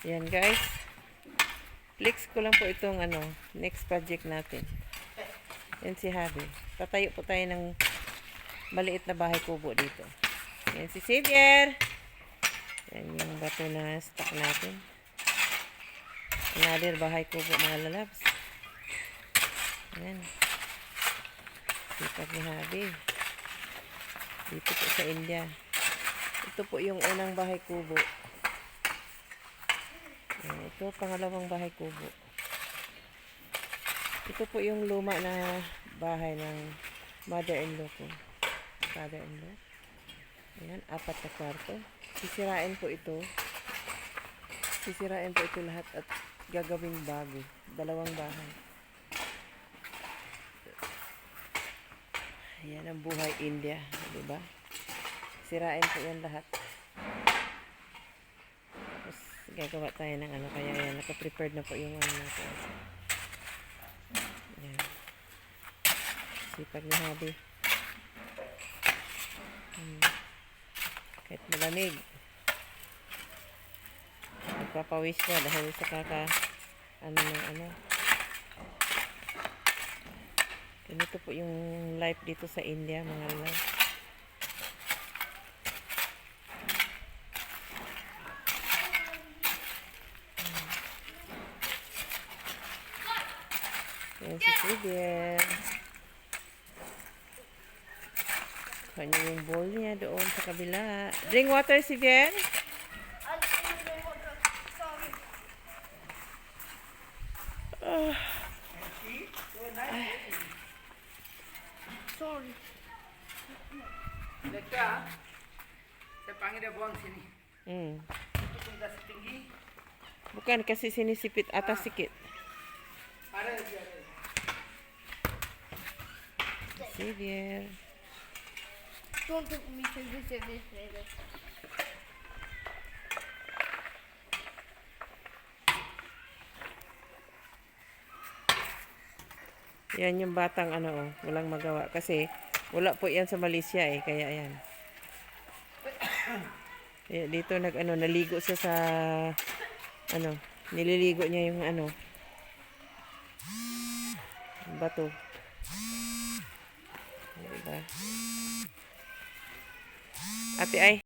Yan guys. Flex ko lang po itong next project natin. Yan si Habi. Tatayo po tayo ng maliit na bahay kubo dito. Yan si Xavier. Yan yung bato na stock natin. Another bahay kubo mga lalabs. Yan. Sipag ni Habi. Dito po sa India. Ito po yung unang bahay kubo. Ito, pangalawang bahay kubo. Ito po yung luma na bahay ng mother-in-law ko. Father-in-law. Ayan, 4 na kwarto. Sisirain po ito. Sisirain po ito lahat at gagawing bago. 2 bahay. Ayan ang buhay India. Diba? Sirain po yan lahat. Gagawa tayo ng kaya yan, naka-prepared na po yung natin. Yan. Sipag ni Habi. Kahit malamig. Nagpapawis siya dahil sa ganito po yung life dito sa India, mga love. Yan si Xavier. Kanya yung bowl niya doon sa kabila. Drink water, Xavier. Sorry. Lekya, sa pangira buang sini. Itu punta setinggi. Bukan kasi sinisipit atas sikit. Ada dia. Xavier. Don't look me to this later. Yan yung batang walang magawa kasi wala po yan sa Malaysia kaya ayan. Kaya dito naligo siya sa nililigo niya yung bato. Diba? Ate ay